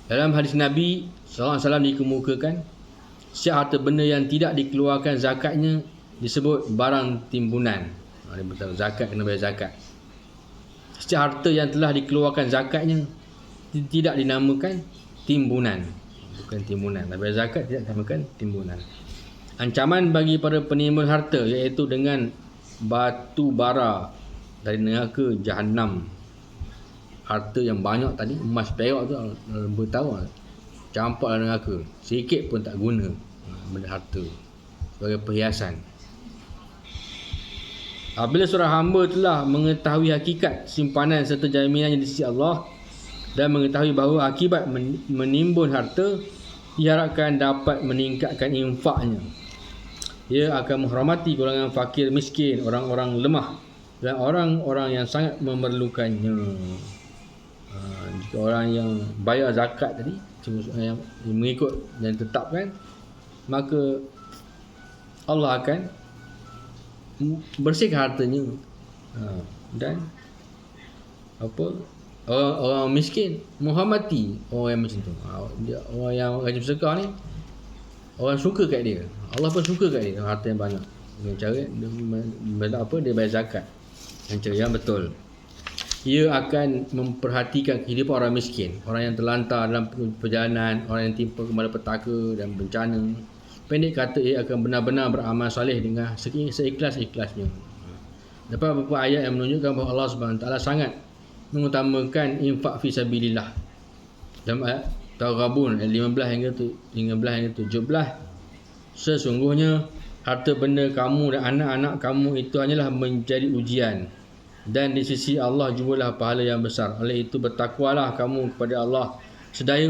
Dalam hadis Nabi SAW dikemukakan, setiap harta benda yang tidak dikeluarkan zakatnya disebut barang timbunan. Dia beritahu zakat kena bayar zakat. Setiap harta yang telah dikeluarkan zakatnya tidak dinamakan timbunan. Bukan timbunan. Bayar zakat tidak dinamakan timbunan. Ancaman bagi para penimbun harta iaitu dengan batu bara dari neraka Jahannam. Harta yang banyak tadi, emas perak tu bertahu campak dalam neraka, sikit pun tak guna benda harta sebagai perhiasan. Apabila seorang hamba telah mengetahui hakikat simpanan serta jaminannya di sisi Allah dan mengetahui bahawa akibat menimbun harta diharapkan dapat meningkatkan infaknya, ia akan menghormati golongan fakir miskin, orang-orang lemah dan orang-orang yang sangat memerlukannya. Jika orang yang bayar zakat tadi, yang mengikut yang ditetapkan, maka Allah akan bersihkan hartanya. Dan orang miskin menghormati orang yang macam tu. Orang yang rajin bersedekah ni, orang suka kat dia. Allah pun suka kat dia harta yang banyak. Dengan cara dia bayar zakat dengan cara yang betul. Ia akan memperhatikan kehidupan orang miskin, orang yang terlantar dalam perjalanan, orang yang timpa malapetaka dan bencana. Pendek kata, ia akan benar-benar beramal soleh dengan seikhlas-ikhlasnya. Dapat beberapa ayat yang menunjukkan bahawa Allah SWT sangat mengutamakan infak fi sabilillah. Dalam ayat Taghabun ayat 15 hingga 17, sesungguhnya harta benda kamu dan anak-anak kamu itu hanyalah menjadi ujian, dan di sisi Allah jugalah pahala yang besar. Oleh itu bertakwalah kamu kepada Allah sedaya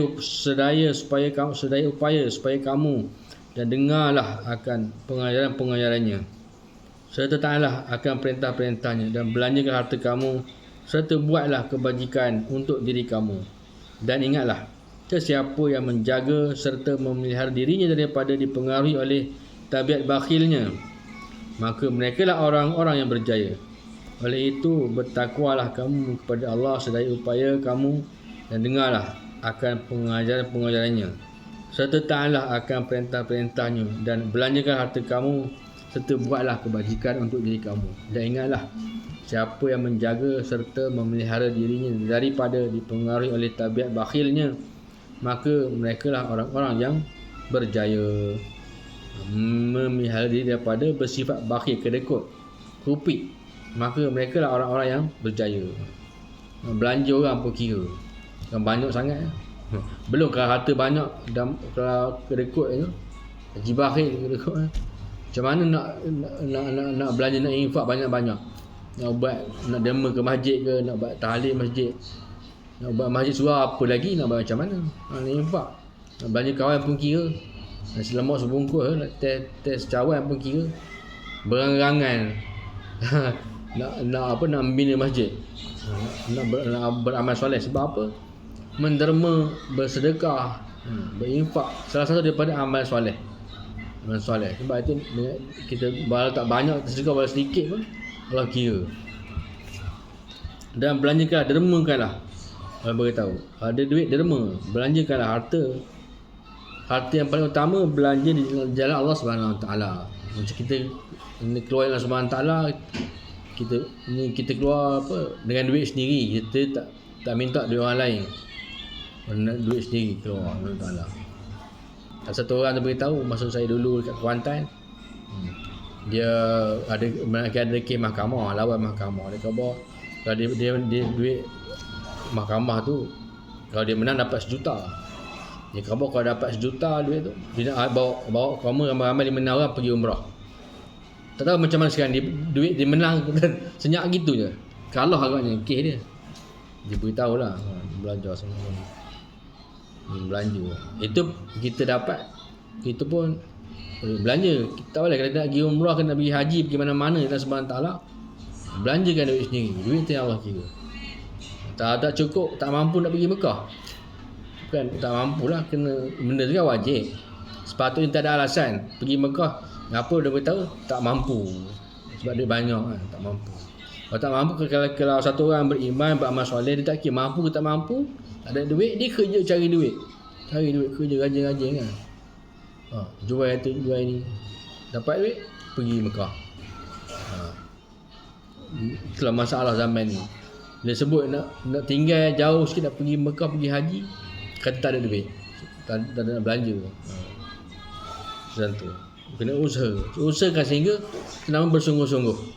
upaya supaya kamu, dan dengarlah akan pengajaran-pengajarannya, serta taatlah akan perintah-perintahnya, dan belanjakan harta kamu, serta buatlah kebajikan untuk diri kamu. Dan ingatlah, sesiapa yang menjaga serta memelihara dirinya daripada dipengaruhi oleh tabiat bakhilnya, maka merekalah orang-orang yang berjaya. Oleh itu bertakwalah kamu kepada Allah sedaya upaya kamu, dan dengarlah akan pengajaran-pengajarannya, serta taatlah akan perintah-perintahnya, dan belanjakan harta kamu, serta buatlah kebajikan untuk diri kamu. Dan ingatlah, siapa yang menjaga serta memelihara dirinya daripada dipengaruhi oleh tabiat bakhilnya, maka merekalah orang-orang yang berjaya. Memelihara diri daripada bersifat bakhil, kedekut, rupit, maka mereka lah orang-orang yang berjaya. Belanja orang pun kira yang banyak sangat. Belum kalau harta banyak dan kalau kedekut tu, haji bakhil kedekut. Macam mana nak belanja, nak infak banyak-banyak, nak derma ke masjid ke, nak buat tahlil masjid, nak buat masjid surau, apa lagi nak buat macam mana? Nak infak, nak belanja kawan pun kira, nasi lemak sebungkus, nak test cawan pun kira, berangan-angan. nak membina masjid, nak beramal soleh. Sebab apa? Menderma, bersedekah, berinfak, salah satu daripada amal soleh. Amal soleh. Sebab itu kita walau tak banyak tersedekah, walau sedikit pun Allah kira. Dan belanjakanlah, dermakanlah. Allah beritahu, ada duit derma, belanjakanlah harta yang paling utama, belanja di jalan Allah SWT. Macam kita keluar dengan Subhanahu Taala, kita keluar dengan duit sendiri, kita tak minta duit orang lain, duit sendiri keluar Allah Taala. Satu orang tu beritahu, masa saya dulu dekat Kuantan, dia ada kes mahkamah, lawan mahkamah. Dia khabar kalau dia duit mahkamah tu, kalau dia menang dapat 1 juta. Dia khabar kalau dapat 1 juta duit tu, dia nak bawa kamu ramai-ramai 5 orang pergi umrah. Tak tahu macam mana sekarang duit dia menang senyap gitu je. Kalah agaknya kes dia. Dia beritahu lah, belajar semua. Belanja. Itu kita dapat, kita pun belanja. Kita tahu lah kalau nak pergi umrah, kena pergi haji, pergi mana-mana Allah Subhanahu Taala, belanjakan duit sendiri. Duit tu yang Allah kira. Tak cukup, tak mampu nak pergi Mekah. Bukan tak mampu lah, kena benda tu kan wajib. Sepatutnya tak ada alasan pergi Mekah. Apa dia beritahu? Tak mampu. Sebab dia banyak kan, tak mampu. Kalau tak mampu, kalau satu orang beriman, beramal soleh, dia tak kira mampu ke tak mampu, tak ada duit, dia kerja cari duit. Cari duit, kerja rajin-rajin kan. Jual tu, jual ni. Dapat duit, pergi Mekah. Itulah masalah zaman ni. Dia sebut nak tinggal jauh sikit, nak pergi Mekah, pergi haji, kata tak ada duit. Tak ada nak belanja. Macam tu. Kena usahakan sehingga senang bersungguh-sungguh.